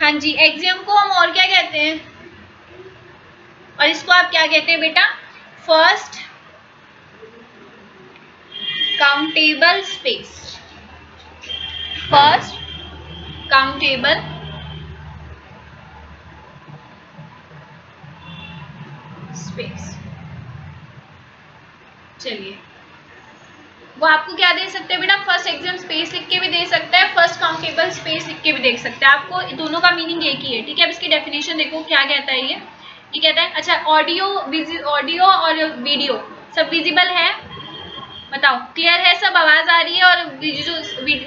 हाँ जी, एक्सियम को हम और क्या कहते हैं, और इसको आप क्या कहते हैं बेटा, first countable space, first countable space. चलिए, वो आपको क्या दे सकते हैं बेटा, फर्स्ट एक्सियम स्पेस लिख के भी दे सकता है, फर्स्ट काउंटेबल स्पेस लिख के भी देख सकते हैं, आपको दोनों का मीनिंग एक ही है, ठीक है। अब इसकी डेफिनेशन देखो क्या कहता है ये कहता है, अच्छा ऑडियो और वीडियो सब विजिबल है, बताओ क्लियर है, सब आवाज आ रही है और जो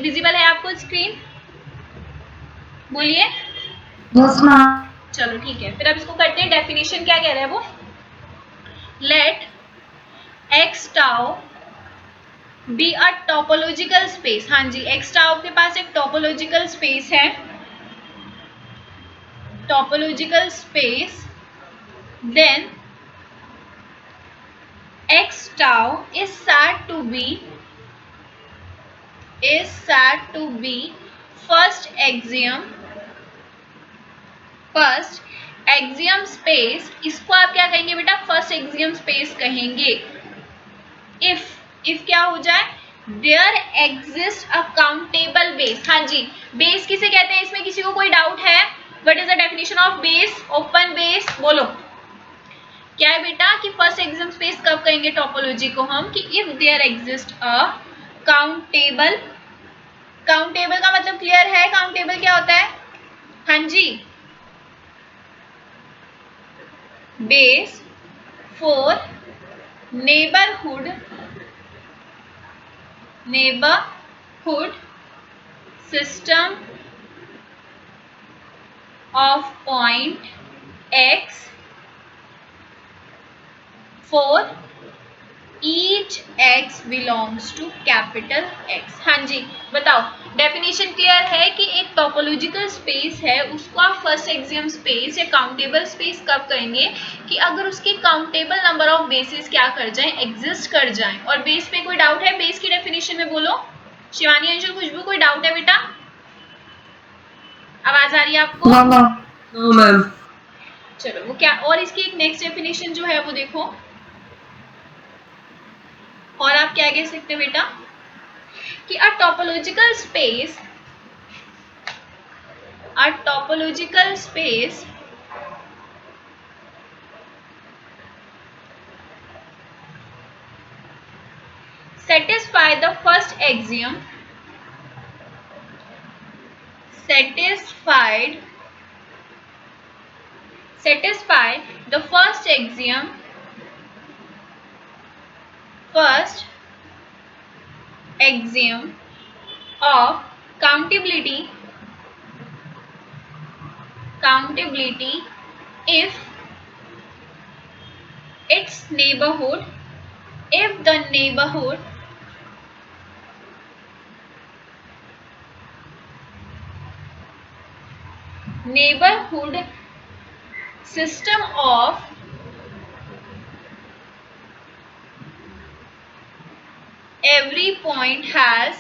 विजिबल है आपको स्क्रीन, बोलिए। चलो ठीक है, फिर अब इसको करते हैं डेफिनेशन, क्या कह रहा है वो, let x tau be a topological space. हाँ जी, एक्स टाउ के पास एक टोपोलॉजिकल स्पेस है, topological space, then X tau is said to be first axiom space। इसको आप क्या कहेंगे बेटा, फर्स्ट एक्सियम स्पेस कहेंगे। इफ क्या हो जाए, there exist a countable base. हाँ जी, बेस किसे कहते हैं, इसमें किसी को कोई डाउट है, what is the definition of base, open base, बोलो क्या है बेटा, कि फर्स्ट एक्सियम स्पेस कब कहेंगे टोपोलॉजी को हम, कि if there exist a countable, countable का मतलब क्लियर है, काउंटेबल क्या होता है, हाँ जी, base for neighbourhood system of point x for each x belongs to capital x. हाँ जी, बताओ डेफिनेशन क्लियर है कि एक टोपोलॉजिकल स्पेस है, उसको आप फर्स्ट एक्सियम स्पेस या काउंटेबल स्पेस कब कहेंगे, कि अगर उसके काउंटेबल नंबर ऑफ बेसिस क्या कर जाएं, एग्जिस्ट कर जाएं। और बेस पे कोई डाउट है, बेस की डेफिनेशन में बोलो, शिवानी, अंशुल, खुशबू, कोई डाउट है बेटा, आवाज आ रही है आपको? No ma'am. चलो वो क्या, और इसकी एक नेक्स्ट डेफिनेशन जो है वो देखो, और आप क्या कह सकते हैं बेटा, कि a topological space satisfy the first axiom, satisfy the first axiom of countability if its neighborhood, if the neighborhood system of every point has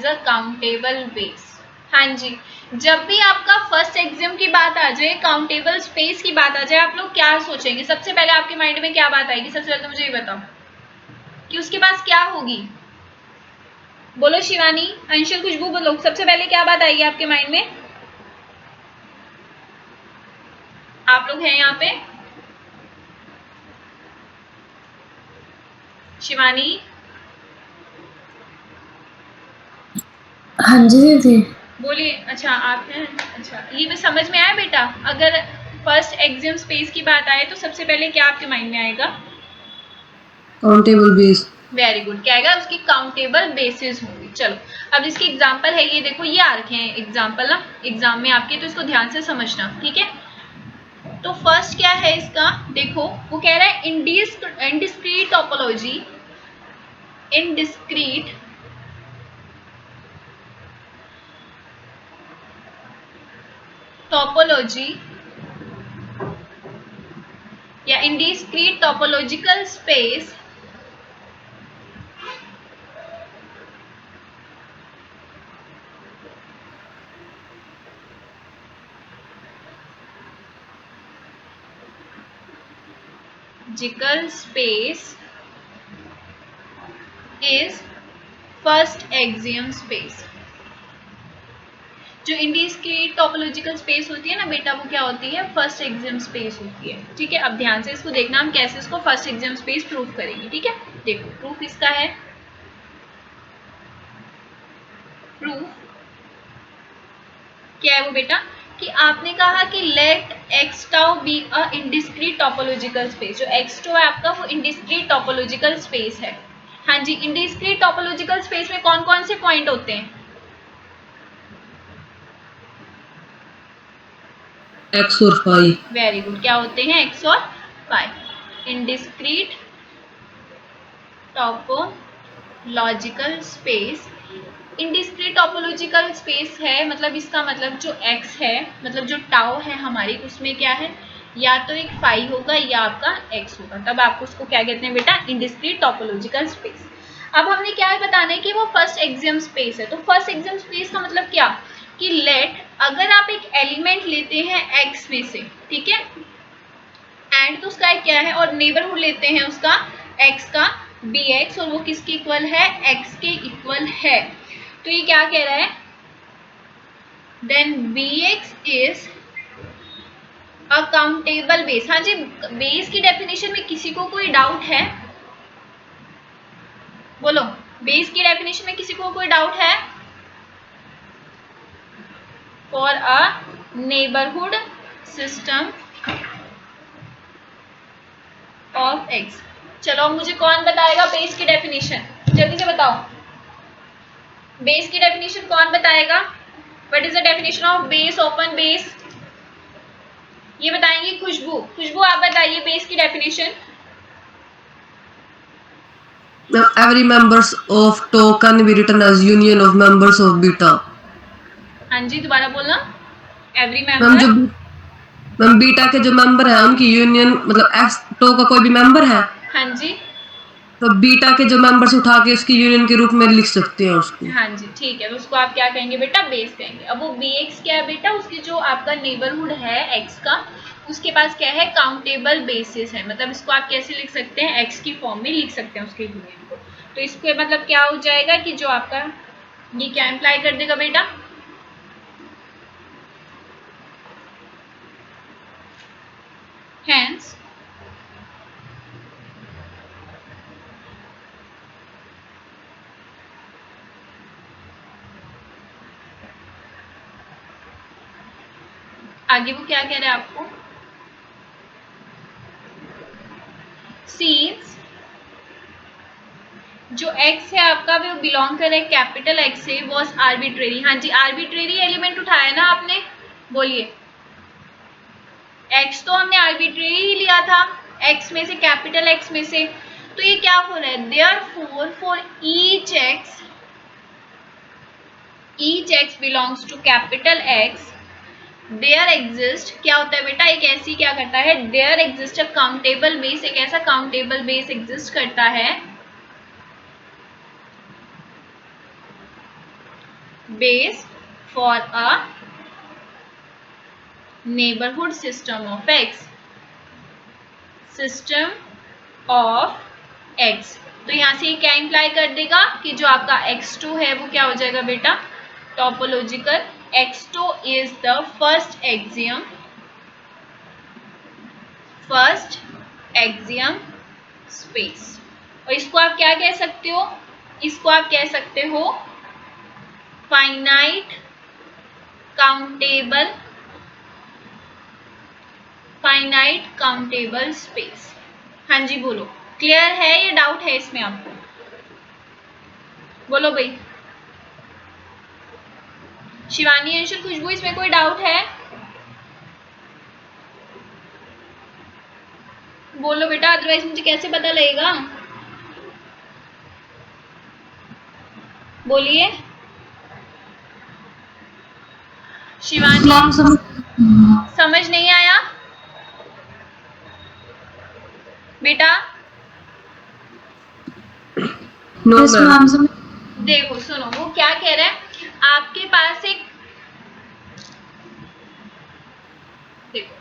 a countable base। हाँ जी, जब भी आपका फर्स्ट एग्जाम की बात आ जाए, काउंटेबल स्पेस की बात आ जाए, आप लोग क्या सोचेंगे, सबसे पहले आपके माइंड में क्या बात आएगी, सबसे पहले तो मुझे ये बताओ कि उसके पास क्या होगी, बोलो शिवानी, अंशुल, खुशबू, बोलो सबसे पहले क्या बात आएगी आपके माइंड में, आप लोग हैं यहाँ पे, शिवानी, हाँ जी दीदी बोलिए। अच्छा आप हैं, अच्छा ये भी समझ में आया बेटा, अगर फर्स्ट एग्जाम स्पेस की बात आए तो सबसे पहले क्या आपके माइंड में आएगा, काउंटेबल बेस। वेरी गुड, क्या आएगा, उसकी काउंटेबल बेसिस होंगी। चलो अब इसकी एग्जांपल है, ये देखो ये आ रखे हैं एग्जांपल ना एग्जाम में आपके, तो इसको ध्यान से समझना, ठीक है। तो फर्स्ट क्या है इसका, देखो वो कह रहा है इनडिस्क्रीट टोपोलॉजी, इनडिस्क्रीट टोपोलॉजी या indiscrete topological space space is first axiom space. जो इंडिस्क्रीट टोपोलॉजिकल स्पेस होती है ना बेटा, वो क्या होती है? फर्स्ट एग्जाम स्पेस होती है। ठीक है, अब ध्यान से इसको देखना, हम कैसे इसको फर्स्ट एग्जाम स्पेस प्रूव करेंगे। ठीक है, देखो प्रूफ इसका है, प्रूफ क्या है वो बेटा, कि आपने कहा कि let x tau be a indiscrete topological space. जो एक्स टू है आपका वो इंडिस्क्रीट टोपोलॉजिकल स्पेस है। हाँ जी, इंडिस्क्रीट टोपोलॉजिकल स्पेस में कौन कौन से पॉइंट होते हैं? X और phi. वेरी गुड, क्या होते हैं? एक्स और पाई। In discrete topological space, in discrete topological space है, मतलब इसका मतलब जो x है, मतलब जो टाउ है हमारी, उसमें क्या है? या तो एक फाई होगा या आपका x होगा, तब आपको उसको क्या कहते हैं बेटा? In discrete topological space. अब हमने क्या है बताना है कि वो फर्स्ट एग्जाम स्पेस है। तो फर्स्ट एग्जाम स्पेस का मतलब क्या, कि लेट, अगर आप एक एलिमेंट लेते हैं x में से, ठीक है, एंड तो उसका क्या है, और नेबरहुड लेते हैं उसका x का bx, और वो किसके इक्वल है? x के इक्वल है। तो ये क्या कह रहा है? Then bx is a countable base. हाँ जी, बेस की डेफिनेशन में किसी को कोई डाउट है? बोलो, बेस की डेफिनेशन में किसी को कोई डाउट है? For a neighbourhood system of x। चलो मुझे कौन बताएगा बेस की डेफिनेशन, जल्दी से बताओ, बेस की डेफिनेशन कौन बताएगा? What is the definition of base, open base? ये बताएंगी खुशबू। खुशबू आप बताइए बेस की definition. Now every members of tau can be written as union of members of beta. हाँ जी, दोबारा बोलना। एवरी मैम जो मेंबर, मैम बीटा के जो मेंबर है उनकी यूनियन, मतलब एक्स टो का कोई भी मेंबर है हाँ जी, तो बीटा के जो मेंबर्स उठा के उसकी यूनियन के रूप में लिख सकते हैं उसको। हाँ जी, ठीक है, तो उसको आप क्या कहेंगे बेटा? बेस कहेंगे। अब वो bx क्या है बेटा? उसकी जो आपका नेबरहुड है x का, उसके पास क्या है? काउंटेबल बेसिस है, मतलब इसको आप कैसे लिख सकते हैं? x की फॉर्म में लिख सकते हैं उसके यूनियन को। तो इसके मतलब क्या हो जाएगा कि जो आपका ये क्या इम्प्लाई कर देगा बेटा? Hence, आगे वो क्या कह रहा है आपको? Since जो x है आपका वो बिलोंग कर रहा है कैपिटल x से, वॉज आर्बिट्रेरी। हाँ जी, आर्बिट्रेरी एलिमेंट उठाया ना आपने, बोलिए। x तो हमने आर्बिट्रेरी ही लिया था, x में से, कैपिटल x में से। तो ये क्या हो रहा है? Therefore for each x belongs to capital x, there exist, क्या होता है बेटा? एक ऐसी क्या करता है? There exist a countable base, एक ऐसा काउंटेबल बेस एग्जिस्ट करता है, base for a neighbourhood system of x, system of x। तो यहां से क्या इंप्लाई कर देगा कि जो आपका x2 है वो क्या हो जाएगा बेटा? Topological. x2 is the first axiom space. और इसको आप क्या कह सकते हो? इसको आप कह सकते हो फाइनाइट काउंटेबल स्पेस। हाँ जी बोलो, क्लियर है या डाउट है इसमें आपको? बोलो भाई, शिवानी, अंशुल, खुशबू, इसमें कोई डाउट है? बोलो बेटा, अदरवाइज मुझे कैसे पता लगेगा? बोलिए शिवानी, समझ नहीं आया बेटा? No ma'am. देखो सुनो, वो क्या कह रहा है, आपके पास एक, देखो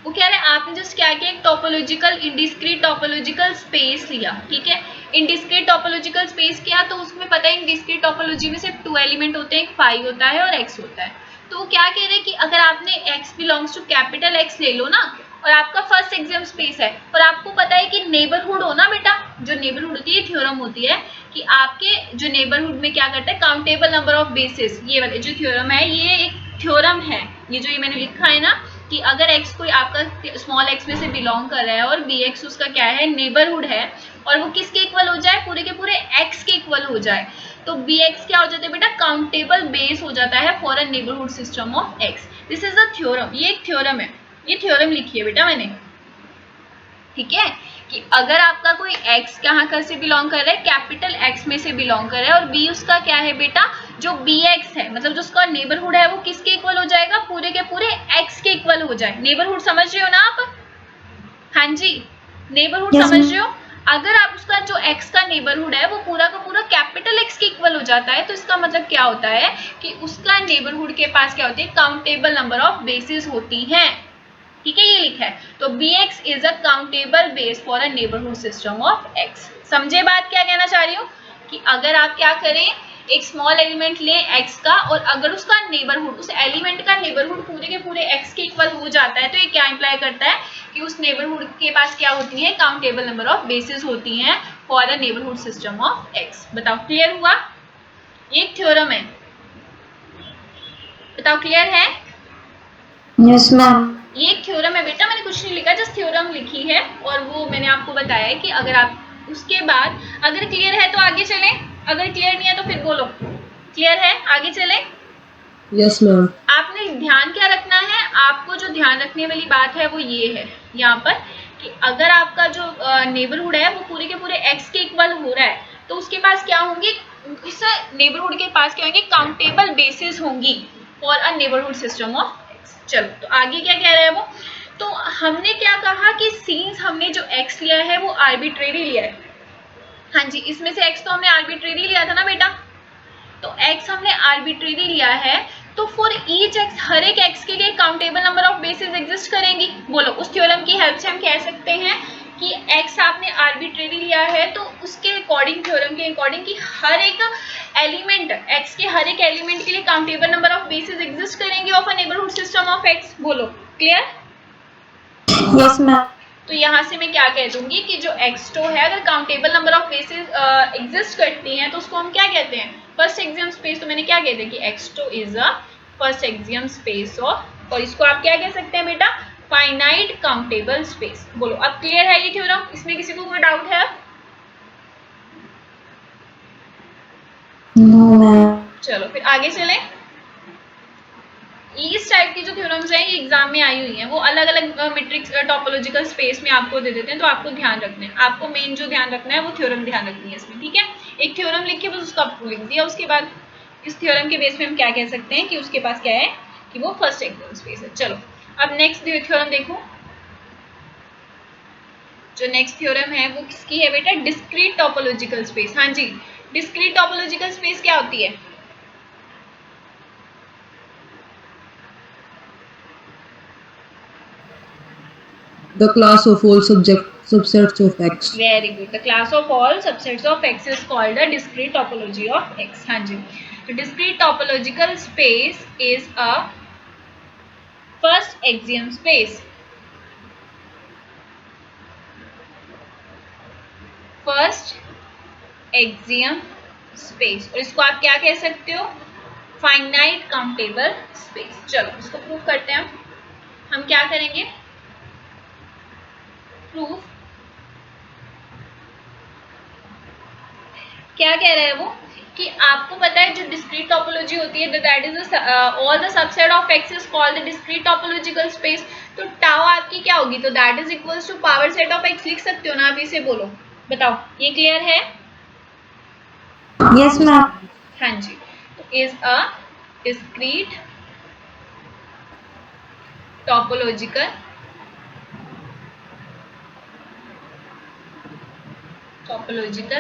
वो कह रहे हैं आपने आपने जस्ट क्या किया, एक टोपोलॉजिकल इंडिस्क्रीट टोपोलॉजिकल स्पेस लिया, ठीक है। इंडिस्क्रीट टोपोलॉजिकल स्पेस किया तो उसमें पता है इंडिस्क्रीट टोपोलॉजी में सिर्फ 2 एलिमेंट होते हैं, एक फाई होता है और एक्स होता है। तो क्या कह रहे हैं कि अगर आपने x belongs to capital X ले लो ना और आपका फर्स्ट एग्जाम स्पेस है और आपको पता है कि नेबरहुड हो ना बेटा, जो नेबरहुड होती है थ्योरम होती है कि आपके जो नेबरहुड में क्या करता है, काउंटेबल नंबर ऑफ बेसिस, ये वाले जो थ्योरम है ये एक थ्योरम है, ये जो ये मैंने लिखा है ना कि अगर x कोई आपका स्मॉल x में से बिलोंग कर रहा है और bx उसका क्या है, नेबरहुड है, और वो किसके इक्वल हो जाए, पूरे के पूरे x के इक्वल हो जाए, तो bx क्या हो जाता है बेटा, काउंटेबल बेस हो जाता है for a neighbourhood system of x। This is a theorem, ये एक थ्योरम है, ये थ्योरम लिखी है बेटा मैंने, ठीक है, कि अगर आपका कोई x कहाँ कर से बिलोंग कर रहा है, कैपिटल X में से बिलोंग कर रहा है, और b उसका क्या है बेटा, जो bx है, मतलब जो उसका नेबरहुड है वो किसके इक्वल हो जाएगा, पूरे के पूरे x के इक्वल हो जाए। नेबरहुड समझ रहे हो ना आप, हाँ जी, नेबरहुड Yes, समझ ma'am. रहे हो। अगर आप उसका जो x का नेबरहुड है वो पूरा का पूरा कैपिटल X के इक्वल हो जाता है तो इसका मतलब क्या होता है कि उसका नेबरहुड के पास क्या होती है, काउंटेबल नंबर ऑफ बेसिस होती हैं, ठीक है, ये लिखा है। तो bx is a countable base for a neighbourhood system of x। समझे बात क्या कहना चाह रही हूँ, कि अगर आप क्या करें, एक स्मॉल एलिमेंट लें x का और अगर उसका नेबरहुड, उस एलिमेंट का नेबरहुड पूरे के पूरे x के इक्वल हो जाता है तो ये क्या इंप्लाई करता है कि उस नेबरहुड के पास क्या होती है, काउंटेबल नंबर ऑफ बेसिस होती हैं for a neighbourhood system of x। बताओ क्लियर हुआ, ये एक थ्योरम है, बताओ क्लियर है। Yes, ma'am. ये एक थ्योरम है बेटा, मैंने कुछ नहीं लिखा, जस्ट थ्योरम लिखी है और वो मैंने आपको बताया है कि अगर आप उसके बाद अगर क्लियर है तो आगे चलें, अगर क्लियर नहीं है तो फिर बोलो क्लियर है, आगे चलें। Yes ma'am. आपने ध्यान क्या रखना है, आपको जो ध्यान रखने वाली बात है वो ये है यहाँ पर कि अगर आपका जो नेबरहुड है वो पूरे के पूरे x के इक्वल हो रहा है तो उसके पास क्या होंगे, इस नेबरहुड के पास क्या होंगे, काउंटेबल बेसिस होंगी for a neighbourhood system of x। चलो तो आगे क्या कह रहा है वो, तो हमने क्या कहा कि सीन्स हमने जो x लिया है वो आर्बिट्रेरी लिया है, हाँ जी, इसमें से x तो हमने आर्बिट्रेरी लिया था ना बेटा, तो x हमने आर्बिट्रेरी लिया है तो फॉर ईच x, हर एक x के लिए countable number of basis exist करेंगी। बोलो उस थ्योरम की हेल्प से हम कह सकते हैं कि x आपने आर्बिट्रेरी लिया है तो उसके अकॉर्डिंग, थ्योरम के अकॉर्डिंग कि हर एक एलिमेंट, x के हर एक एलिमेंट के लिए countable number of basis exist करेंगे of a neighbourhood system of x। बोलो क्लियर। Yes, ma'am. तो यहाँ से मैं क्या कह दूंगी कि जो x2 है अगर countable number of basis exist करती हैं तो उसको हम क्या कहते हैं, फर्स्ट एक्सियम स्पेस। तो मैंने क्या कह दिया कि x2 is a first axiom space of, और इसको आप क्या कह सकते हैं बेटा, फाइनाइट काउंटेबल स्पेस। बोलो अब क्लियर है ये थ्योरम, इसमें किसी को कोई डाउट है। No, ma'am. चलो फिर आगे चलें। इस टाइप की जो थ्योरम्स हैं ये एग्जाम में आई हुई हैं, वो अलग अलग मैट्रिक्स टोपोलॉजिकल स्पेस में आपको दे देते हैं, तो आपको ध्यान रखना है, आपको मेन जो ध्यान रखना है वो थ्योरम ध्यान रखनी है इसमें, ठीक है। एक थ्योरम लिख के बस उसका प्रूफ लिख दिया, उसके बाद इस थ्योरम के बेस पे हम क्या कह सकते हैं कि उसके पास क्या है कि वो फर्स्ट एक्सियल स्पेस है। चलो अब नेक्स्ट थ्योरम देखो, जो नेक्स्ट थ्योरम है वो किसकी है बेटा, डिस्क्रीट टोपोलॉजिकल स्पेस। हाँ जी, डिस्क्रीट टोपोलॉजिकल स्पेस क्या होती है, The class of all subsets of X. Very good. The class of all subsets of X is called a discrete topology of X. हाँ जी, तो discrete topological space is a first axiom space. First axiom space, और इसको आप क्या कह सकते हो, finite countable space. चलो इसको प्रूफ करते हैं हम क्या करेंगे, प्रूफ क्या कह रहा है वो कि आपको पता है जो डिस्क्रीट टोपोलॉजी होती है that is all the subset of X is called the discrete topological space. तो टाउ आपकी क्या होगी, तो that is equals to power set of X लिख सकते हो ना आप इसे। बोलो बताओ ये क्लियर है। Yes, ma'am. हाँ जी, तो is a discrete topological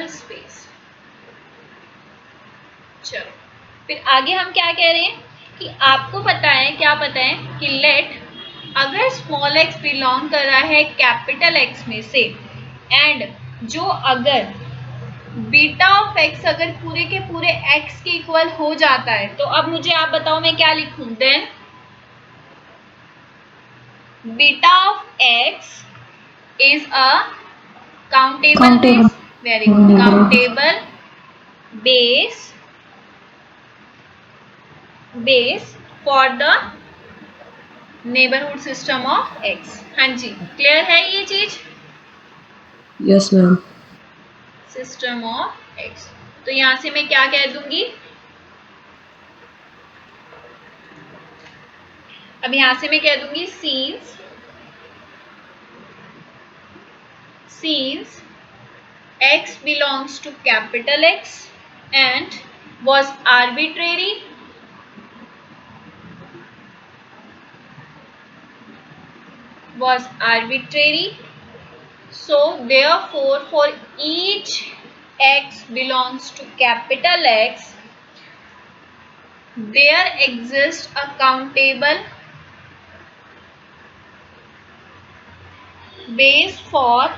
space. चलो फिर आगे हम क्या कह रहे हैं कि आपको पता है, क्या पता है कि लेट अगर स्मॉल x बिलोंग कर रहा है कैपिटल x में से एंड जो अगर बीटा ऑफ x अगर पूरे के पूरे x के इक्वल हो जाता है, तो अब मुझे आप बताओ मैं क्या लिखूं? Then beta of x is a countable base. Very good. Countable base for the neighborhood system of x. हाँ जी, क्लियर है ये चीज? Yes, ma'am. System of x. तो यहां से मैं क्या कह दूंगी? अब यहां से मैं कह दूंगी since x belongs to capital X and was arbitrary, so therefore for each x belongs to capital X, there exists a countable base for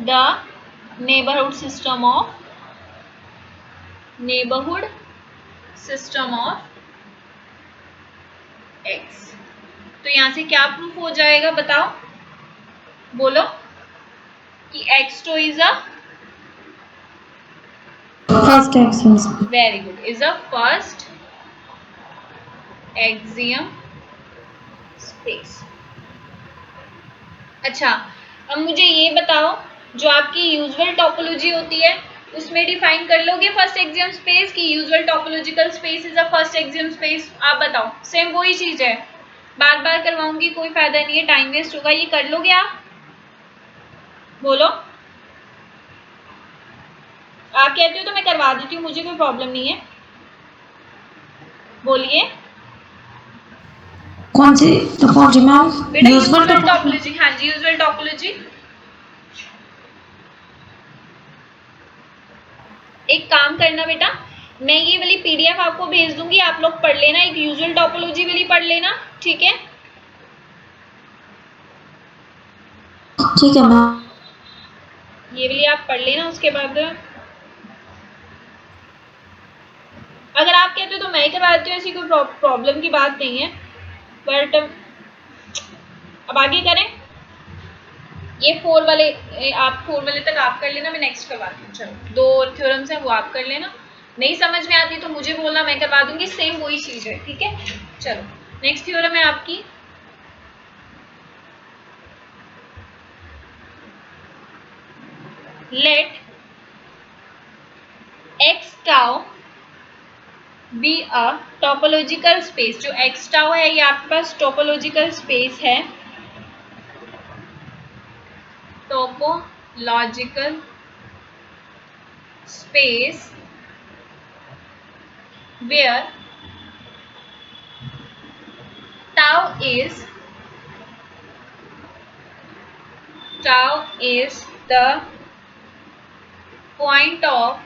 the neighborhood system of x. तो यहां से क्या प्रूफ हो जाएगा बताओ, बोलो कि x2 is a First axis. very good is a first axiom space. अच्छा, अब मुझे ये बताओ, जो आपकी यूजुअल टोपोलॉजी होती है उसमें डिफाइन कर लोगे फर्स्ट एक्सियम स्पेस की usual topological space is a first axiom space? आप बताओ, सेम वही चीज है, बार बार करवाऊंगी कोई फायदा नहीं है, टाइम वेस्ट होगा, ये कर लोगे आप? बोलो, आप कहते हो तो मैं करवा देती हूँ, मुझे कोई प्रॉब्लम नहीं है, बोलिए। कौन सी टोपोलॉजी मैम? बेटा यूजुअल टोपोलॉजी, हाँ जी यूजुअल टोपोलॉजी। एक काम करना बेटा, मैं ये वाली पीडीएफ आपको भेज दूंगी, आप लोग पढ़ लेना, एक यूजुअल टोपोलॉजी वाली पढ़ लेना, ठीक है? ठीक है मैम। ये वाली आप पढ़ लेना, उसके बाद अगर आप कहते हो तो मैं ही करवा देती हूँ, ऐसी कोई प्रॉब्लम की बात नहीं है, बट अब आगे करें। ये 4 वाले आप 4 वाले तक आप कर लेना, मैं नेक्स्ट करवाती हूँ। चलो 2 थ्योरम्स हैं वो आप कर लेना, नहीं समझ में आती तो मुझे बोलना, मैं करवा दूंगी, सेम वही चीज है, ठीक है? चलो नेक्स्ट थ्योरम है आपकी late x tau be a topological space। जो x tau है ये आपके पास टोपोलॉजिकल स्पेस है, topological space where tau is the point of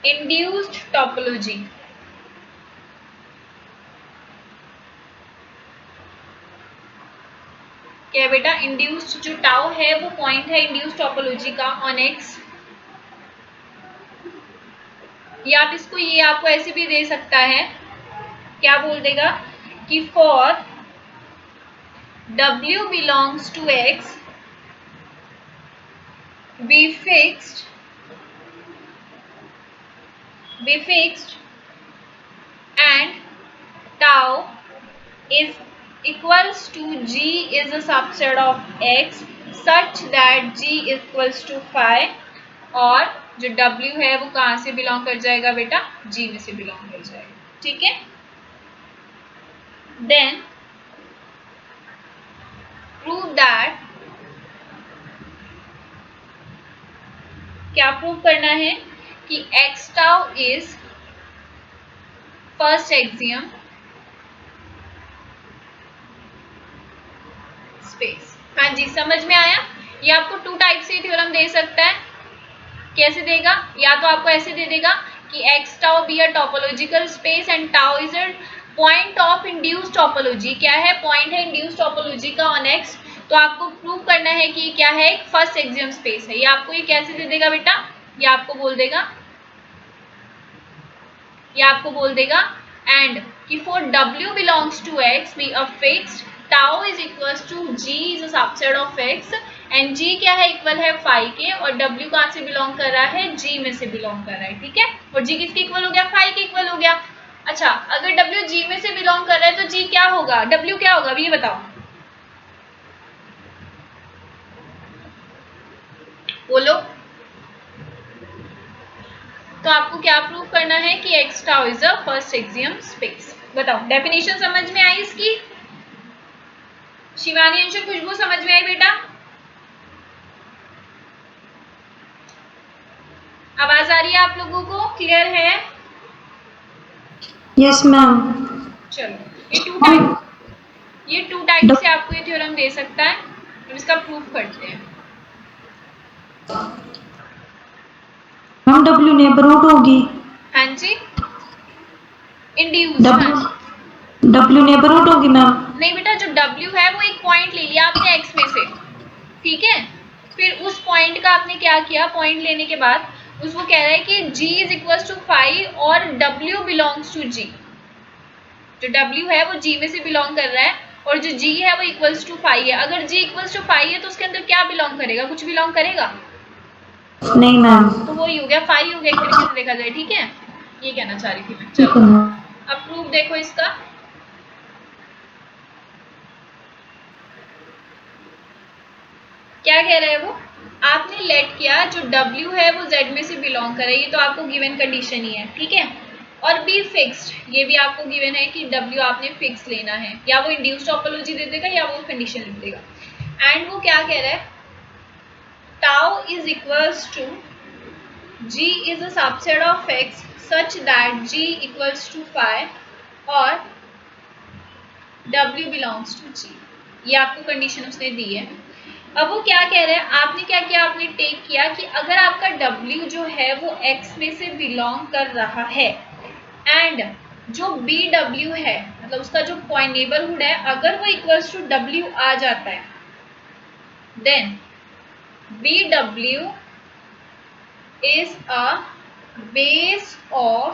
induced topology। क्या बेटा? इंड्यूस्ड जो टाउ है वो पॉइंट है इंड्यूस्ड टोपोलॉजी का ऑन एक्स, या आप इसको ये आपको ऐसे भी दे सकता है, क्या बोल देगा कि for W belongs to X we fixed and tau is equals to G is a subset of X such that G equals to phi, और जो W है वो कहाँ से बिलोंग कर जाएगा बेटा? G में से बिलोंग कर जाएगा, ठीक है? Then prove that, क्या प्रूव करना है कि x tau is first axiom space. हाँ जी समझ में आया? ये आपको 2 टाइप से थ्योरम दे सकता है, कैसे देगा? या तो आपको ऐसे दे देगा कि x tau be a topological space and tau is a point of induced topology. क्या है? पॉइंट है induced topology का on x. तो आपको प्रूव करना है कि क्या है? एक फर्स्ट एक्सियम स्पेस है. ये आपको ये कैसे दे देगा बेटा? ये आपको बोल देगा and कि for w belongs to x be a fixed tau is equals to g is a subset of x and g क्या है? इक्वल है फाई के और w कहाँ से बिलोंग कर रहा है? g में से बिलोंग कर रहा है. ठीक है, और g किसके इक्वल हो गया? फाई के इक्वल हो गया. अच्छा, अगर w g में से बिलोंग कर रहा है तो g क्या होगा? w क्या होगा? अभी ये बताओ, बोलो. तो आपको क्या प्रूव करना है कि x tau is a first axiom space. बताओ, डेफिनेशन समझ में आई इसकी? शिवानी, अंशु, खुशबू समझ में आई बेटा? आवाज आ रही है आप लोगों को? क्लियर है? Yes ma'am. चलो, ये टू टाइप से आपको ये थ्योरम दे सकता है. हम इसका प्रूफ करते हैं. मैम W नेबरहुड होगी. हाँ जी, इंड्यूस. W नेबरहुड होगी मैम. नहीं बेटा, जो W है वो एक पॉइंट ले लिया आपने x में से, ठीक है. फिर उस पॉइंट का आपने क्या किया? पॉइंट लेने के बाद उसको कह रहा है कि g is equal to phi और w बिलोंग्स टू g. जो w है वो g में से बिलोंग कर रहा है और जो g है वो इक्वल्स टू फाई है. अगर g इक्वल्स टू फाई है तो उसके अंदर क्या बिलोंग करेगा? कुछ बिलोंग करेगा? नहीं मैम. तो वो ही हो गया, फाई हो गया एक तरीके से देखा जाए. ठीक है, ये कहना चाह रही थी मैं. चलो, अब प्रूफ देखो इसका. क्या कह रहा है वो? आपने लेट किया जो W है वो Z में से बिलोंग करे, ये तो आपको गिवन कंडीशन ही है. ठीक है, और बी फिक्स्ड, ये भी आपको गिवन है कि W आपने फिक्स लेना है. या वो इंड्यूस्ड टोपोलॉजी दे देगा या वो कंडीशन लिख देगा. एंड वो क्या कह रहा है? Tau is equals to G is a subset of X such that G equals to phi और W belongs to G. ये आपको कंडीशन उसने दी है. अब वो क्या कह रहे हैं? आपने क्या किया? आपने टेक किया कि अगर आपका W जो है वो X में से बिलोंग कर रहा है एंड जो BW है, मतलब उसका जो पॉइंट नेबरहुड है, अगर वो इक्वल्स टू W आ जाता है then BW is a base of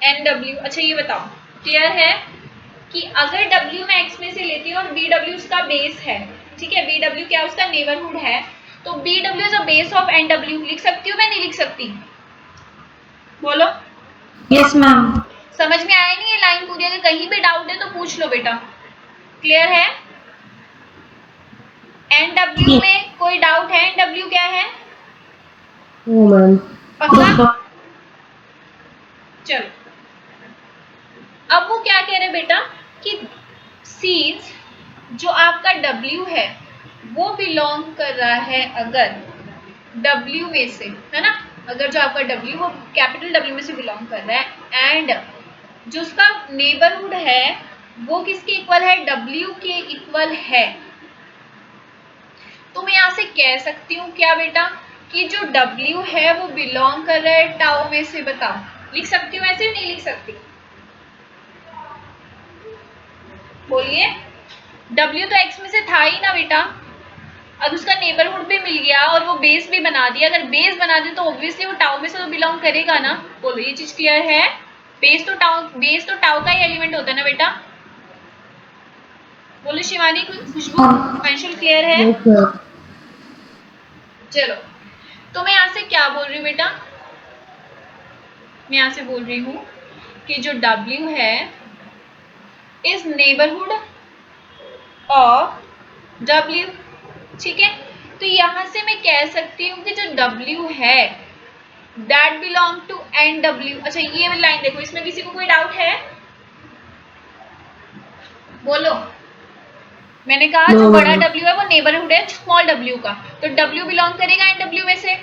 NW. अच्छा, ये बताओ, क्लियर है कि अगर W मैं X में से लेती हूँ और BW उसका बेस है, ठीक है, BW क्या उसका नेबरहुड है, तो BW is a base of NW. लिख सकती हूँ मैं? नहीं लिख सकती? बोलो. Yes ma'am. समझ में आया नहीं ये लाइन पूरी? अगर कहीं भी डाउट है तो पूछ लो बेटा. क्लियर है? NW में कोई डाउट है? NW क्या है? पक्का? चलो, अब वो क्या कह रहे बेटा कि सीज जो आपका W है वो बिलोंग कर रहा है अगर W में से, है ना, अगर जो आपका W वो कैपिटल W में से बिलोंग कर रहा है एंड जो उसका नेबरहुड है वो किसके इक्वल है? W के इक्वल है. तो मैं यहाँ से कह सकती हूँ क्या बेटा कि जो W है वो बिलोंग कर रहा है टाउ में से. बताओ, लिख सकती हूँ ऐसे? नहीं लिख सकती? बोलिए. W तो X में से था ही ना बेटा. अब उसका नेबरहुड भी मिल गया और वो बेस भी बना दिया. अगर बेस बना दे तो ऑब्वियसली वो टाउ में से तो बिलोंग करेगा ना. बोलो, ये चीज क्लियर है? बेस तो टाउ का ही एलिमेंट होता है ना बेटा. बोलो शिवानी, खुशबू, अंशुल, क्लियर है? चलो, तो मैं यहाँ से क्या बोल रही हूँ बेटा? मैं यहाँ से बोल रही हूँ कि जो W है इज नेबरहुड ऑफ W. ठीक है, तो यहाँ से मैं कह सकती हूँ कि जो W है दैट बिलोंग टू NW. अच्छा, ये लाइन देखो, इसमें किसी को कोई डाउट है? बोलो. मैंने कहा जो बड़ा W है वो नेबरहुड है स्मॉल W का, तो W बिलोंग करेगा NW में से.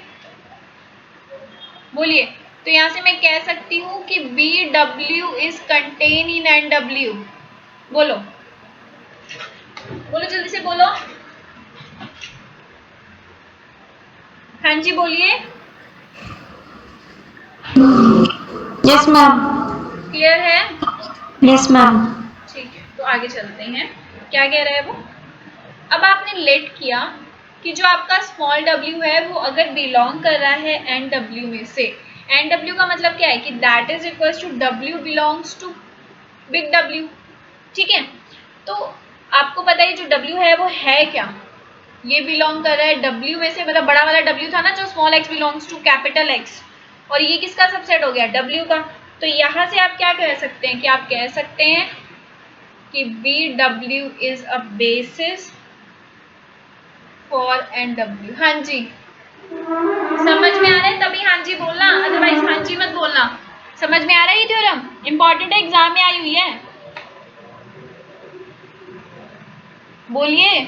बोलिए. तो यहाँ से मैं कह सकती हूँ कि BW is contain in NW. बोलो, बोलो जल्दी से बोलो. जी बोलिए। Yes ma'am. क्लियर है? Yes ma'am. ठीक है, तो आगे चलते हैं। क्या कह रहा है वो? अब आपने लेट किया कि जो आपका स्मॉल w है वो अगर बिलोंग कर रहा है एन डब्ल्यू में से, एन डब्ल्यू का मतलब क्या है कि that is equals to w belongs to big w। ठीक है, तो आपको पता है जो w है वो है क्या, ये बिलोंग कर रहा है w में से, मतलब बड़ा वाला w था ना जो small x belongs to capital x, और ये किसका सबसेट हो गया, w का। तो यहाँ से आप क्या कह सकते हैं कि आप कह सकते हैं कि BW is a basis for NW। हाँ जी, समझ में आ रहा है तभी हाँ जी बोलना, अदरवाइज हाँ जी मत बोलना। समझ में आ रहा है ये थ्योरम, इंपॉर्टेंट है, एग्जाम में आई हुई है, बोलिए।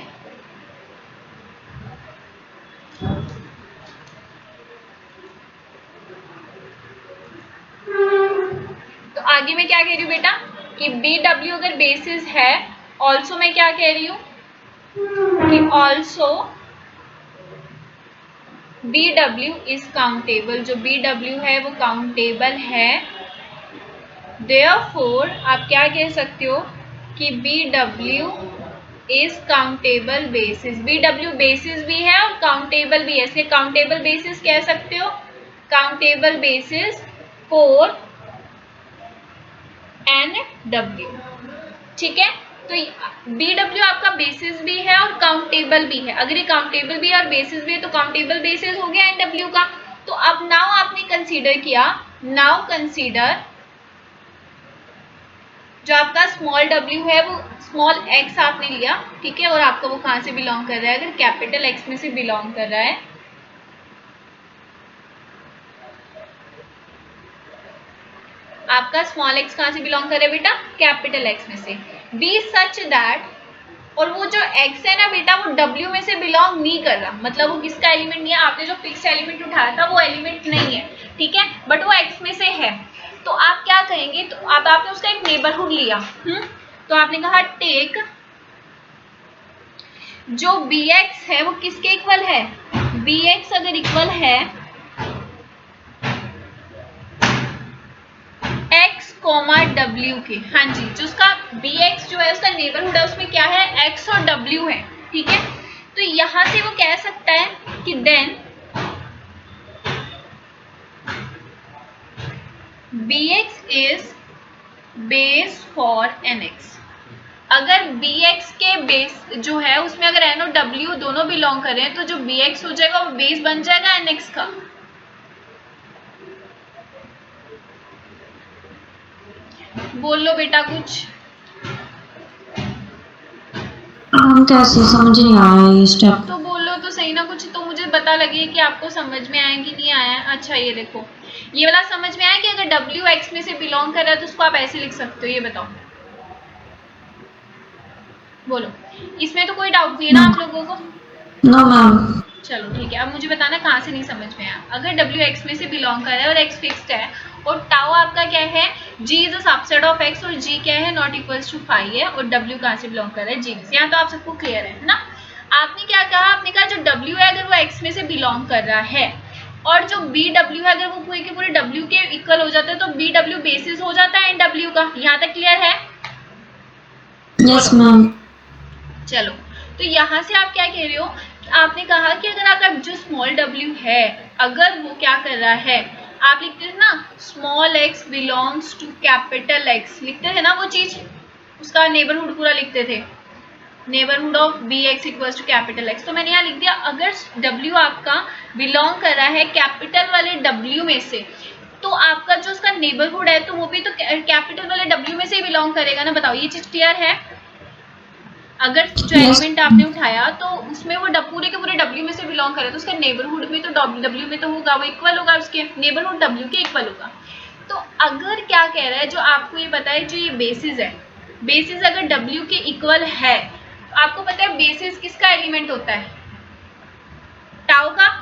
तो आगे मैं क्या कह रही हूँ बेटा कि BW अगर बेसिस है, ऑल्सो मैं क्या कह रही हूँ कि ऑल्सो BW इज काउंटेबल, जो BW है वो काउंटेबल है। Therefore आप क्या कह सकते हो कि BW is countable basis, BW basis भी है और काउंटेबल भी है, इसलिए काउंटेबल बेसिस कह सकते हो, काउंटेबल बेसिस फॉर NW। ठीक है, तो BW आपका बेसिस भी है और काउंटेबल भी है, अगर ये काउंटेबल भी है और बेसिस भी है तो काउंटेबल बेसिस हो गया NW का। तो अब नाउ आपने कंसीडर किया, नाउ कंसीडर जो आपका स्मॉल w है वो स्मॉल x आपने लिया, ठीक है, और आपका वो कहाँ से बिलोंग कर रहा है, अगर कैपिटल X में से बिलोंग कर रहा है, आपका स्मॉल x कहाँ से बिलोंग कर रहा है बेटा, कैपिटल X में से। बी सच दैट, और वो जो x है ना बेटा वो w में से बिलोंग नहीं कर रहा, मतलब वो किसका एलिमेंट नहीं है, आपने जो फिक्स एलिमेंट उठाया था वो एलिमेंट नहीं है, ठीक है, बट वो x में से है। तो आप क्या कहेंगे, तो अब आपने उसका एक नेबरहुड लिया, तो आपने कहा टेक जो bx है वो किसके इक्वल है, bx अगर इक्वल है x, w के, हाँ जी, जो उसका bx जो है उसका नेबरहुड है उसमें क्या है, x और w है, ठीक है। तो यहां से वो कह सकता है कि then bx is base for nx। अगर bx के बेस जो है उसमें अगर n और w दोनों बिलोंग कर रहे हैं तो जो bx हो जाएगा वो बेस बन जाएगा nx का। बोल लो बेटा कुछ। हम कैसे, समझ नहीं आ रहा है ये स्टेप। तो बोलो तो सही ना कुछ, तो मुझे पता लगे कि आपको समझ में आया कि नहीं आया। अच्छा ये देखो, ये वाला समझ में आया कि अगर w x में से बिलोंग कर रहा है तो उसको आप ऐसे लिख सकते हो, ये बताओ, बोलो, इसमें तो कोई डाउट नहीं है ना आप लोगों को। No ma'am. चलो ठीक है, अब मुझे बताना कहाँ से नहीं समझ में आया। अगर w x में से बिलोंग कर रहा है और x फिक्स्ड है और टाउ आपका क्या है, g is a subset of x, और g क्या है, नॉट इक्वल्स टू 5 है, और w कहाँ से बिलोंग कर रहा है, g में से। यहाँ तो आप सबको क्लियर है ना। आपने क्या कहा, आपने कहा जो w है अगर वो x में से बिलोंग कर रहा है और जो bw है अगर वो पूरे के पूरे w के इक्वल हो जाता है तो bw बेसिस हो जाता है nw का। यहाँ तक क्लियर है? Yes ma'am. चलो, तो यहाँ से आप क्या कह रहे हो, आपने कहा कि अगर आपका जो स्मॉल w है अगर वो क्या कर रहा है, आप लिखते थे ना small x belongs to capital X, लिखते थे ना वो चीज, उसका नेबरहुड पूरा लिखते थे, neighbourhood of bx equals to capital X। तो मैंने यहाँ लिख दिया अगर w आपका बिलोंग कर रहा है कैपिटल वाले w में से, तो आपका जो उसका नेबरहुड है तो वो भी तो कैपिटल वाले w में से ही बिलोंग करेगा ना। बताओ ये चीज क्लियर है? अगर जो एलिमेंट आपने उठाया तो उसमें वो पूरे के पूरे w में से बिलोंग करे तो उसका नेबरहुड भी तो w में तो होगा, वो इक्वल होगा, उसके नेबरहुड w के इक्वल होगा। तो अगर क्या कह रहा है, जो आपको ये पता है जो ये बेसिस है, बेसिस अगर w के इक्वल है, आपको पता है बेसिस किसका एलिमेंट होता है, टाउ का।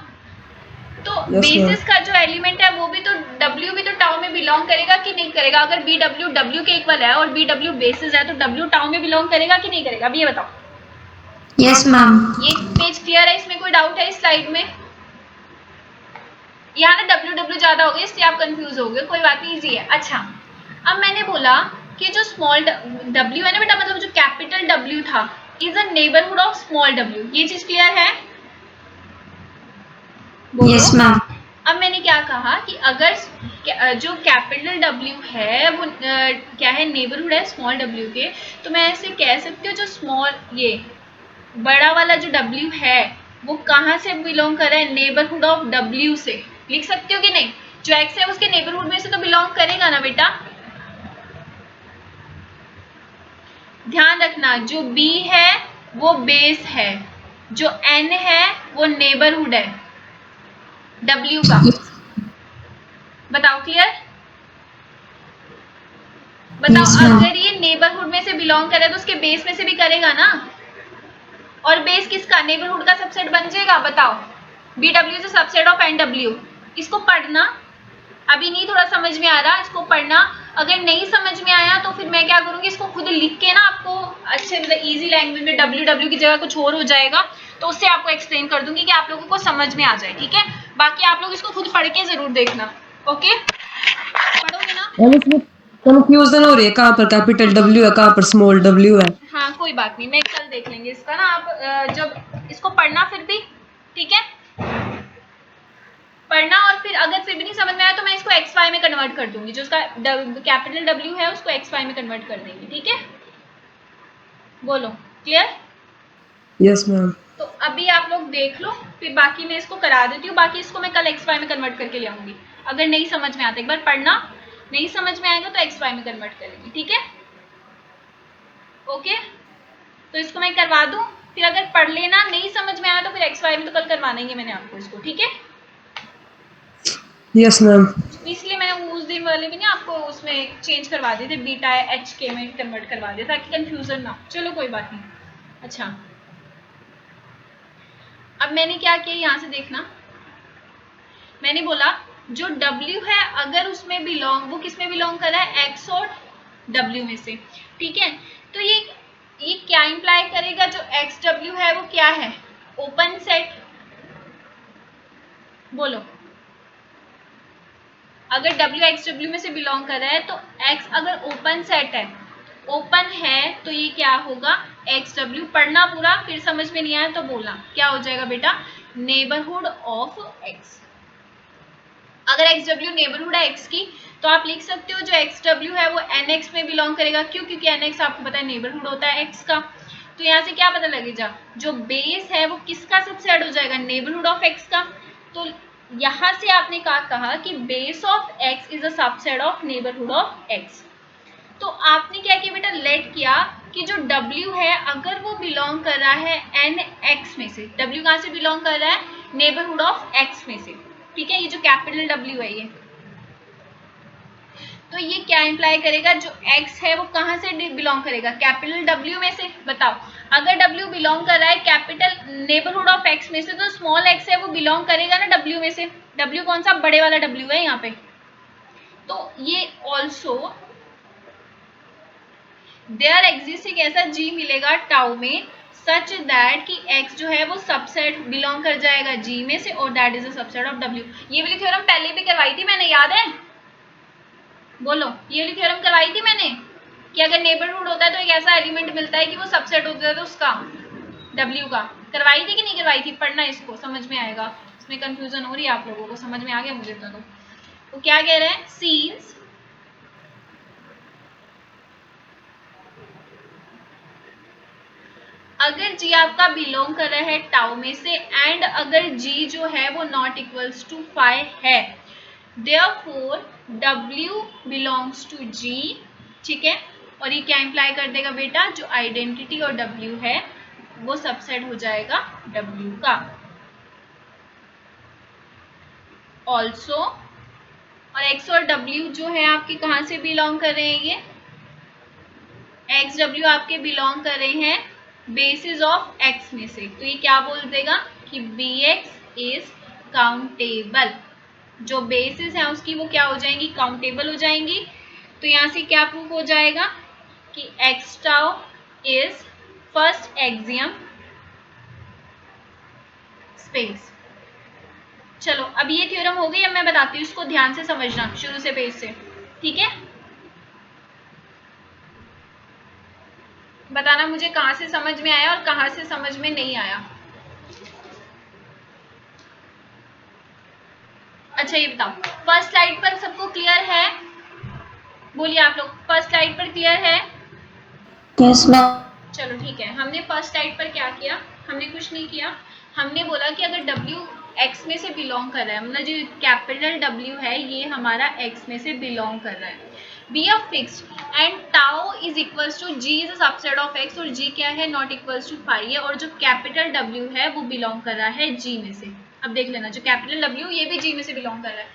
तो बेसिस का जो एलिमेंट है वो भी तो w भी तो टाउ में बिलोंग करेगा कि नहीं करेगा। अगर bw w के इक्वल है और bw बेसिस है तो w टाउ में बिलोंग करेगा कि नहीं करेगा, अभी ये बताओ। Yes ma'am. ये पेज क्लियर है, इसमें कोई डाउट है इस स्लाइड में? यहाँ ना डब्ल्यू ज्यादा हो गया इसलिए आप कंफ्यूज हो गए, कोई बात नहीं, इजी है। अच्छा, अब मैंने बोला कि जो स्मॉल डब्ल्यू है ना बेटा, मतलब जो कैपिटल डब्ल्यू था is a neighbourhood of small W, ये चीज क्लियर है? बोलो। Yes ma'am. अब मैंने क्या कहा कि अगर जो कैपिटल डब्ल्यू है वो क्या है, नेबरहुड है स्मॉल डब्ल्यू के, तो मैं ऐसे कह सकती हूँ जो स्मॉल ये बड़ा वाला जो डब्ल्यू है वो कहाँ से बिलोंग कर रहा है, नेबरहुड ऑफ डब्ल्यू से। लिख सकती हो कि नहीं? जो एक्स है उसके नेबरहुड में से तो बिलोंग करेगा ना बेटा। ध्यान रखना, जो बी है वो बेस है, जो एन है वो नेबरहुड है डब्ल्यू का। बताओ, क्लियर? बताओ, यस मैम। अगर ये नेबरहुड में से बिलोंग करे तो उसके बेस में से भी करेगा ना, और बेस किसका, नेबरहुड का सबसेट बन जाएगा। बताओ, B W is subset of N W. इसको पढ़ना, अभी नहीं थोड़ा समझ में आ रहा, इसको पढ़ना। अगर नहीं समझ में आया तो फिर मैं क्या करूंगी, इसको खुद लिख के ना आपको अच्छे मतलब इजी लैंग्वेज में, डब्ल्यू डब्ल्यू की जगह कुछ और हो जाएगा तो उससे आपको एक्सप्लेन कर दूंगी कि आप लोगों को समझ में आ जाए, ठीक है? बाकी आप लोग इसको खुद पढ़ के जरूर देखना, ओके? पढ़ोगे ना? मैम इसमें कंफ्यूजन हो रही है, कहाँ पर कैपिटल डब्ल्यू है, कहाँ पर स्मॉल डब्ल्यू है। हाँ कोई बात नहीं, मैं कल देख लेंगे इसका ना, आप जब इसको पढ़ना फिर भी, ठीक है? पढ़ना, और फिर अगर फिर भी नहीं समझ में आया तो मैं इसको एक्स वाई में कन्वर्ट कर दूंगी, जो उसका कैपिटल डब्ल्यू है उसको एक्स वाई में कन्वर्ट कर देंगे, ठीक है? बोलो, क्लियर? Yes ma'am. तो अभी आप लोग देख लो, फिर बाकी मैं इसको करा देती हूँ, बाकी इसको मैं कल एक्स वाई में कन्वर्ट करके ले आऊंगी। अगर नहीं समझ में आता एक बार पढ़ना, नहीं समझ में आएगा तो एक्स वाई में कन्वर्ट करेंगे, ठीक है? ओके, तो इसको मैं करवा दूं, फिर अगर पढ़ लेना, नहीं समझ में आया तो फिर एक्स वाई में तो कल करवाना ही है मैंने आपको इसको, ठीक है? Yes ma'am. इसलिए मैंने उस दिन वाले भी ना आपको उसमें चेंज करवा दिए थे, बीटा एच के में कन्वर्ट करवा दिया ताकि कंफ्यूजन ना हो। चलो कोई बात नहीं। अच्छा, अब मैंने क्या किया, यहाँ से देखना, मैंने बोला जो W है अगर उसमें बिलोंग, वो किस में बिलोंग कर रहा है, X और W में से, ठीक है? तो ये क्या इंप्लाई करेगा, जो XW है वो क्या है, ओपन सेट। बोलो, अगर W XW में से बिलोंग कर रहा है तो X अगर ओपन सेट है, ओपन है, तो ये क्या होगा, XW। पढ़ना पूरा, फिर समझ में नहीं आया तो बोलना, क्या हो जाएगा बेटा, नेबरहुड ऑफ X। अगर XW नेबरहुड है X की तो आप लिख सकते हो जो XW है वो NX में बिलोंग करेगा। क्यों? क्योंकि NX आपको पता है नेबरहुड होता है X का। तो यहाँ से क्या पता लगेगा, जो बेस है वो किसका सबसेट हो जाएगा, नेबरहुड ऑफ X का। तो यहाँ से आपने कहा कि base of X is a subset of neighbourhood of X। तो आपने क्या किया बेटा, लेट किया कि जो W है अगर वो बिलोंग कर रहा है NX में से, W कहाँ से बिलोंग कर रहा है, नेबरहुड ऑफ X में से, ठीक है? ये जो कैपिटल W है ये, तो ये क्या इंप्लाई करेगा, जो X है वो कहाँ से बिलोंग करेगा, कैपिटल W में से। बताओ, अगर W बिलोंग कर रहा है कैपिटल नेबरहुड ऑफ X में से, तो स्मॉल x है वो बिलोंग करेगा ना W में से। W कौन सा, बड़े वाला W है यहाँ पे। तो ये ऑल्सो देयर एग्जिस्ट एक ऐसा G मिलेगा टाउ में सच दैट कि X जो है वो सबसेट बिलोंग कर जाएगा G में से, और that is a subset of W। ये वाली थ्योरम पहले भी करवाई थी मैंने, याद है? बोलो, ये वाली थ्योरम करवाई थी मैंने कि अगर नेबरहुड होता है तो एक ऐसा एलिमेंट मिलता है कि वो सबसेट होता है तो उसका W का। करवाई थी कि नहीं करवाई थी? पढ़ना, इसको समझ में आएगा। इसमें कंफ्यूजन हो रही है आप लोगों को, समझ में आ गया मुझे तो क्या कह रहे हैं, सीन्स अगर G आपका बिलोंग कर रहा है टाउ में से, एंड अगर G जो है वो नॉट इक्वल्स टू 5 है, therefore W belongs to G, ठीक है? और ये क्या इंप्लाई कर देगा बेटा, जो आइडेंटिटी और W है वो सबसेट हो जाएगा W का। ऑल्सो, और X और W जो है आपके कहाँ से बिलोंग कर रहे हैं, ये XW आपके बिलोंग कर रहे हैं बेसिस ऑफ X में से। तो ये क्या बोल देगा कि BX इज काउंटेबल। जो बेसिस है उसकी वो क्या हो जाएंगी, काउंटेबल हो जाएंगी। तो यहाँ से क्या प्रूफ हो जाएगा कि X tau is first axiom space. चलो अब ये थ्योरम हो गई, अब मैं बताती हूँ, इसको ध्यान से समझना शुरू से पेज से, ठीक है। बताना मुझे कहाँ से समझ में आया और कहाँ से समझ में नहीं आया। अच्छा ये बताओ, फर्स्ट स्लाइड पर सबको क्लियर है? बोलिए आप लोग, फर्स्ट स्लाइड पर क्लियर है? Yes ma'am. चलो ठीक है, हमने फर्स्ट स्लाइड पर क्या किया, हमने कुछ नहीं किया। हमने बोला कि अगर W x में से बिलोंग कर रहा है, मतलब जो कैपिटल W है ये हमारा x में से बिलोंग कर रहा है, be a fixed and tau is equals to g is a subset of x, और g क्या है, नॉट इक्वल्स टू फाई है, और जो कैपिटल W है वो बिलोंग कर रहा है g में से। अब देख लेना, जो कैपिटल W ये भी g में से बिलोंग कर रहा है।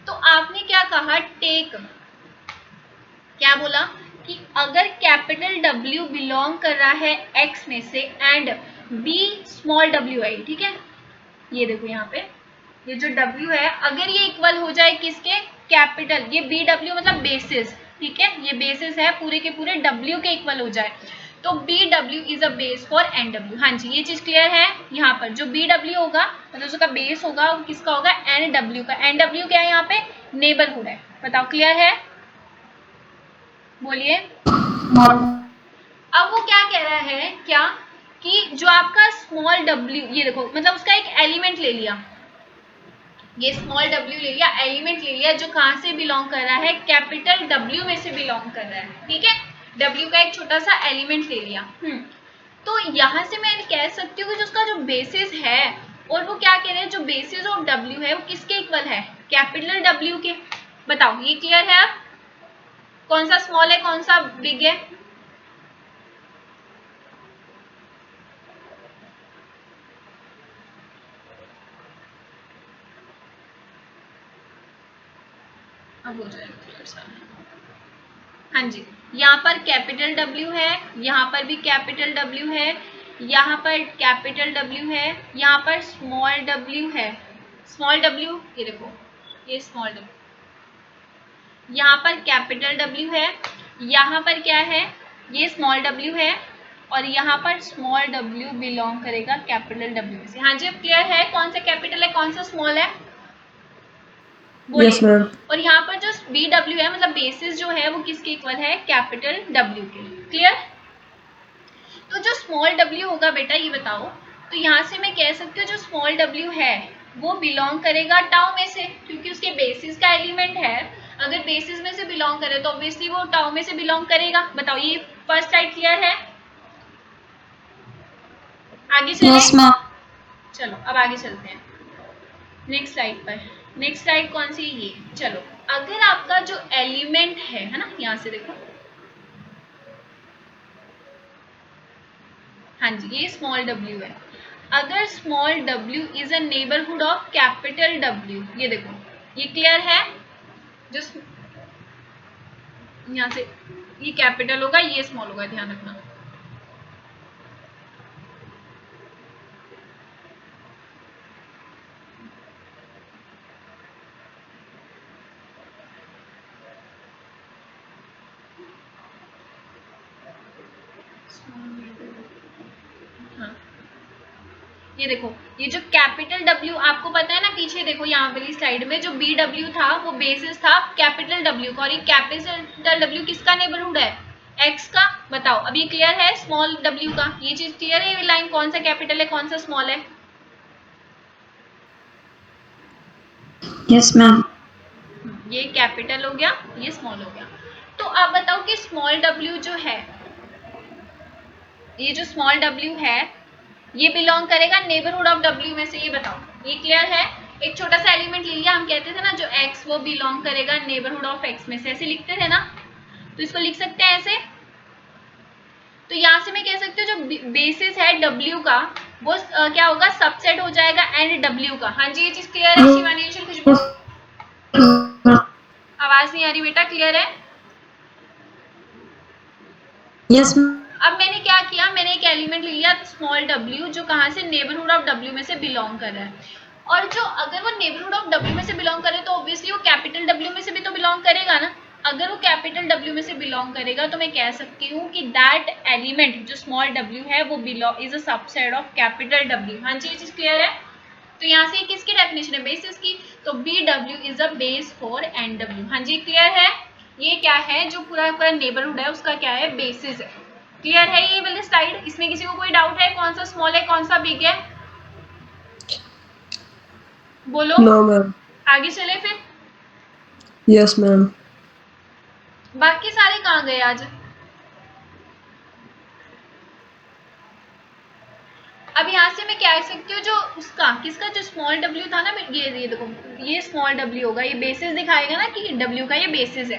तो आपने क्या कहा, टेक, क्या बोला कि अगर कैपिटल W बिलोंग कर रहा है X में से एंड B स्मॉल w आई, ठीक है, ये देखो यहाँ पे ये जो W है अगर ये इक्वल हो जाए किसके, कैपिटल, ये BW मतलब बेसिस, ठीक है, ये बेसिस है पूरे के पूरे W के इक्वल हो जाए, तो BW is a base for NW। हाँ जी, ये चीज क्लियर है। यहाँ पर जो BW होगा मतलब उसका बेस होगा वो किसका होगा, NW का। NW क्या है यहाँ पे, नेबरहुड है। बताओ क्लियर है, बोलिए। अब वो क्या कह रहा है, क्या कि जो आपका स्मॉल w, ये देखो मतलब उसका एक एलिमेंट ले लिया, ये स्मॉल w ले लिया, एलिमेंट ले लिया, जो कहाँ से बिलोंग कर रहा है, कैपिटल W में से बिलोंग कर रहा है, ठीक है, W का एक छोटा सा एलिमेंट ले लिया। तो यहाँ से मैं कह सकती हूँ कि जो उसका जो बेसिस है, और वो क्या कह रहे हैं, जो बेसिस ऑफ W है वो किसके इक्वल है, कैपिटल W के। बताओ ये क्लियर है? अब कौन सा स्मॉल है कौन सा बिग है, अब हो जाएगा क्लियर सारा। हाँ जी, यहाँ पर कैपिटल W है, यहाँ पर भी कैपिटल W है, यहाँ पर कैपिटल W है, यहाँ पर स्मॉल w है, स्मॉल w, ये देखो ये स्मॉल w, यहाँ पर कैपिटल W है, यहाँ पर क्या है, ये स्मॉल w है, और यहाँ पर स्मॉल w बिलोंग करेगा कैपिटल W में से। हाँ जी, अब क्लियर है कौन सा कैपिटल है कौन सा स्मॉल है, बोलिए। Yes, ma'am. और यहाँ पर जो BW है मतलब बेसिस जो है वो किसके इक्वल है, कैपिटल W के। क्लियर? तो जो स्मॉल w होगा बेटा ये बताओ, तो यहाँ से मैं कह सकती हूँ जो स्मॉल w है वो बिलोंग करेगा टाउ में से, क्योंकि उसके बेसिस का एलिमेंट है। अगर बेसिस में से बिलोंग करे तो ऑब्वियसली वो टाउ में से बिलोंग करेगा। बताओ ये फर्स्ट स्लाइड क्लियर है? आगे चले? Yes ma'am. चलो अब आगे चलते हैं नेक्स्ट स्लाइड पर। नेक्स्ट स्लाइड कौन सी, ये। चलो अगर आपका जो एलिमेंट है ना, यहाँ से देखो, हाँ जी ये स्मॉल w है, अगर small w is a neighbourhood of capital W, ये देखो ये क्लियर है, जो यहाँ से ये कैपिटल होगा ये स्मॉल होगा, ध्यान रखना। हाँ ये देखो ये जो कैपिटल W आपको पता है ना, पीछे देखो यहाँ वाली स्लाइड में जो BW था वो बेसिस था कैपिटल W का, और ये कैपिटल W किसका नेबरहुड है, X का। बताओ अब ये क्लियर है स्मॉल w का, ये चीज क्लियर है, ये लाइन कौन सा कैपिटल है कौन सा स्मॉल है, यस मैम। ये कैपिटल हो गया ये स्मॉल हो गया। तो अब बताओ कि स्मॉल w जो है, ये जो स्मॉल w है ये बिलोंग करेगा नेबरहुड ऑफ W में से, ये बताओ ये क्लियर है। एक छोटा सा एलिमेंट ले लिया, हम कहते थे ना जो X वो बिलोंग करेगा नेबरहुड ऑफ X में से, ऐसे लिखते थे ना, तो इसको लिख सकते हैं ऐसे। तो यहाँ से मैं कह सकती हूँ जो बेसिस है W का वो क्या होगा, सबसेट हो जाएगा एंड W का। हाँ जी ये चीज क्लियर है शिवानी खुशबू? आवाज नहीं आ रही बेटा, क्लियर है? यस। अब मैंने क्या किया, मैंने एक एलिमेंट ले लिया स्मॉल w जो कहाँ से, नेबरहुड ऑफ W में से बिलोंग कर रहा है, और जो अगर वो नेबरहुड ऑफ W में से बिलोंग करे तो ऑब्वियसली वो कैपिटल W में से भी तो बिलोंग करेगा ना। अगर वो कैपिटल W में से बिलोंग करेगा तो मैं कह सकती हूँ कि दैट एलिमेंट जो स्मॉल w है वो is a subset of capital W। हाँ जी ये चीज क्लियर है? तो यहाँ से किसकी डेफिनेशन है, बेसिस की, तो BW is a base for NW। हाँ जी क्लियर है, ये क्या है जो पूरा पूरा नेबरहुड है उसका क्या है, बेसिस है। क्लियर है ये वाली स्लाइड, इसमें किसी को कोई डाउट है, कौन सा स्मॉल है कौन सा बिग है, बोलो। No, ma'am. आगे चले फिर, Yes, ma'am. बाकी सारे कहाँ गए आज। अब यहाँ से मैं क्या कह सकती हूँ, जो उसका किसका जो स्मॉल w था ना, ये देखो ये स्मॉल w होगा, ये बेसिस दिखाएगा ना कि w का ये बेसिस है,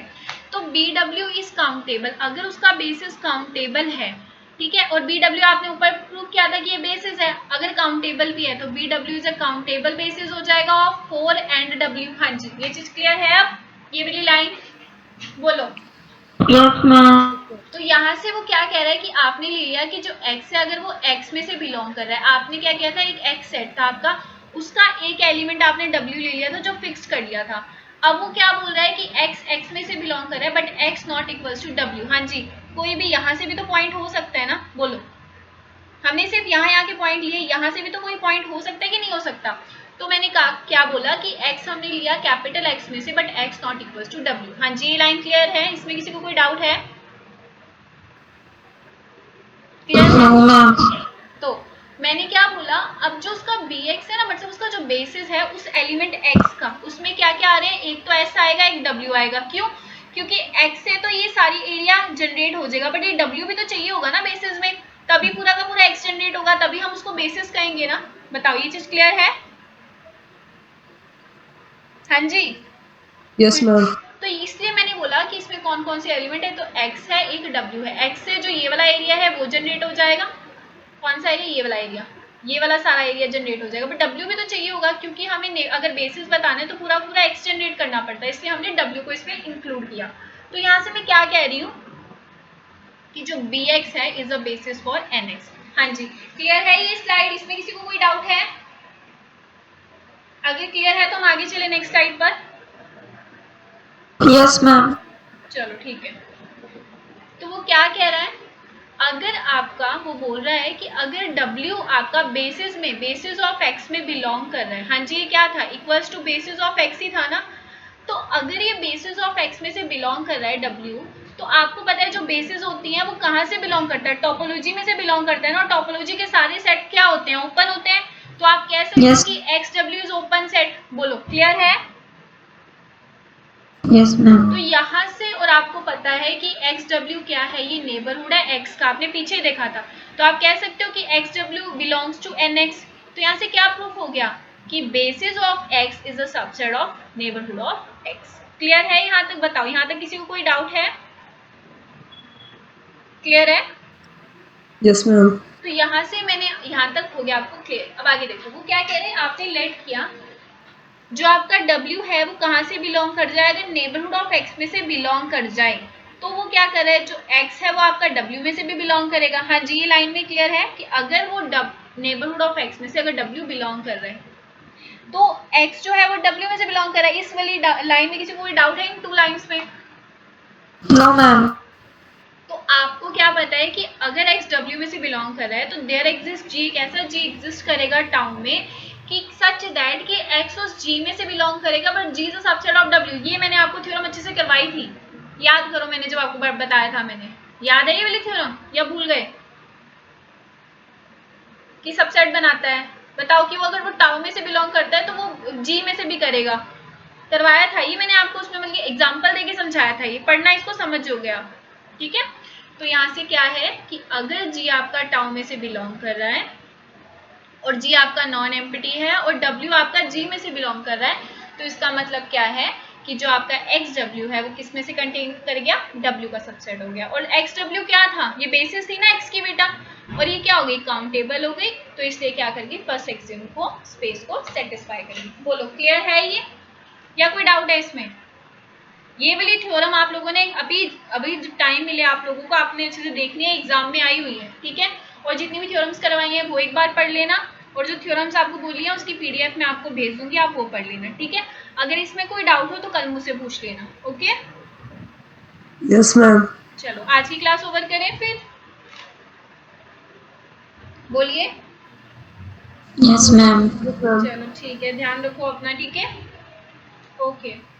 तो BW इज काउंटेबल अगर उसका बेसिस काउंटेबल है, ठीक है, और BW आपने ऊपर प्रूव किया था कि ये बेसिस है, अगर काउंटेबल भी है तो BW is a countable basis हो जाएगा ऑफ 4 and W। हाँ जी ये चीज क्लियर है, अब ये वाली लाइन बोलो। Yes ma'am. तो यहाँ से वो क्या कह रहा है कि आपने ले लिया कि जो x है अगर वो x में से बिलोंग कर रहा है, आपने क्या किया था, एक x सेट था आपका, उसका एक एलिमेंट आपने w ले लिया था जो फिक्स कर लिया था। अब वो क्या बोल रहा है कि x x में से बिलोंग कर रहा है but x not equals to w। हाँ जी कोई भी यहाँ से भी तो पॉइंट हो सकता है ना, बोलो। हमने सिर्फ यहाँ के पॉइंट लिए, यहाँ से भी तो कोई पॉइंट हो सकता है कि नहीं हो सकता। तो मैंने कहा क्या बोला कि x हमने लिया कैपिटल X में से but x not equals to w। हाँ जी ये लाइन क्लियर है, इसमें किसी को कोई डाउट है, क्लियर है। No ma'am. तो मैंने क्या बोला, अब जो उसका bx है ना, मतलब उसका जो बेसिस है उस एलिमेंट x का, उसमें क्या क्या आ रहे हैं, एक तो s आएगा एक w आएगा, क्यों, क्योंकि x से तो ये सारी एरिया जनरेट हो जाएगा बट ये w भी तो चाहिए होगा ना बेसिस में, तभी पूरा का पूरा x जनरेट होगा, तभी हम उसको बेसिस कहेंगे ना। बताओ ये चीज क्लियर है, हाँ जी। Yes, ma'am. तो इसलिए मैंने बोला कि इसमें कौन कौन से एलिमेंट है, तो x है एक w है, x से जो ये वाला एरिया है वो जनरेट हो जाएगा, कौन सा एरिया, ये वाला एरिया, ये वाला सारा एरिया जनरेट हो जाएगा, बट w भी तो चाहिए होगा क्योंकि हमें अगर बेसिस बताना है तो पूरा पूरा x जनरेट करना पड़ता है, इसलिए हमने w को इसमें इंक्लूड किया। तो यहाँ से मैं क्या कह रही हूँ कि जो bx है is a basis for nx। हाँ जी क्लियर है ये स्लाइड, इसमें किसी को कोई डाउट है, अगर क्लियर है तो हम आगे चले नेक्स्ट स्लाइड पर। Yes ma'am. चलो ठीक है, तो वो क्या कह रहा है, अगर आपका वो बोल रहा है कि अगर W आपका बेसिस में बेसिस ऑफ x में बिलोंग कर रहा है, हाँ जी ये क्या था, equals to basis of x ही था ना, तो अगर ये बेसिस ऑफ x में से बिलोंग कर रहा है W, तो आपको पता है जो बेसिस होती हैं वो कहाँ से बिलोंग करता है, टोपोलॉजी में से बिलोंग करता है ना, टोपोलॉजी के सारे सेट क्या होते हैं, ओपन होते हैं, तो आप कह सकते हो कि XW इज ओपन सेट, बोलो क्लियर है। Yes ma'am. तो यहाँ से और आपको पता है कि XW क्या है, ये नेबरहुड है x का, आपने पीछे देखा था, तो आप कह सकते हो कि XW बिलोंग्स टू NX। तो यहाँ से क्या प्रूफ हो गया कि basis of x is a subset of neighbourhood of x। Clear है यहाँ तक, बताओ यहाँ तक किसी को कोई डाउट है, क्लियर है। Yes, ma'am. तो यहाँ से मैंने यहाँ तक हो गया आपको क्लियर। अब आगे देखो वो क्या कह रहे हैं, आपने लेट किया जो आपका W है वो कहाँ से बिलोंग कर जाए, अगर नेबरहुड ऑफ x में से बिलोंग कर जाए तो वो क्या कर रहा है, जो x है वो आपका W में से भी बिलोंग करेगा। हाँ जी ये लाइन में क्लियर है कि अगर वो नेबरहुड ऑफ x में से अगर W बिलोंग कर रहा है तो x जो है वो W में से बिलोंग कर रहा है। इस वाली लाइन में किसी को कोई डाउट है इन टू लाइन्स में? No ma'am. तो आपको क्या पता है कि अगर x W में से बिलोंग कर रहा है तो देयर एग्जिस्ट G, एक ऐसा G एग्जिस्ट करेगा टाउन में कि सच दैट कि x उस G में से बिलोंग करेगा but G is a subset of W। ये मैंने आपको थ्योरम अच्छे से करवाई थी, याद करो मैंने जब आपको बताया था, मैंने याद है ये वाली थ्योरम या भूल गए कि सबसेट बनाता है, बताओ कि वो अगर वो टाउ में से बिलोंग करता है तो वो G में से भी करेगा, करवाया था ये मैंने आपको, उसमें मतलब एग्जाम्पल देके समझाया था, ये पढ़ना इसको समझ हो गया, ठीक है। तो यहाँ से क्या है कि अगर G आपका टाउ में से बिलोंग कर रहा है और G आपका नॉन एम्प्टी है और W आपका G में से बिलोंग कर रहा है, तो इसका मतलब क्या है कि जो आपका XW है वो किस में से कंटेन कर गया, W का सबसेट हो गया। और XW क्या था, ये बेसिस थी ना X की बेटा, और ये क्या हो गई, काउंटेबल हो गई, तो इसलिए क्या करेगी, फर्स्ट एक्सियम को स्पेस को सेटिस्फाई करेगी। बोलो क्लियर है ये या कोई डाउट है इसमें? ये वाली थ्योरम आप लोगों ने अभी टाइम मिले आप लोगों को, आपने अच्छे से देखनी है, एग्जाम में आई हुई है, ठीक है। और जितनी भी थ्योरम्स करवाई हैं वो एक बार पढ़ लेना, और जो थ्योरम्स आपको बोली है उसकी PDF में आपको भेज दूंगी, आप वो पढ़ लेना, ठीक है। अगर इसमें कोई डाउट हो तो कल मुझसे पूछ लेना, ओके। Yes, ma'am. चलो आज की क्लास ओवर करें फिर, बोलिए। Yes ma'am. Yes, ma'am. चलो ठीक है, ध्यान रखो अपना, ठीक है, ओके।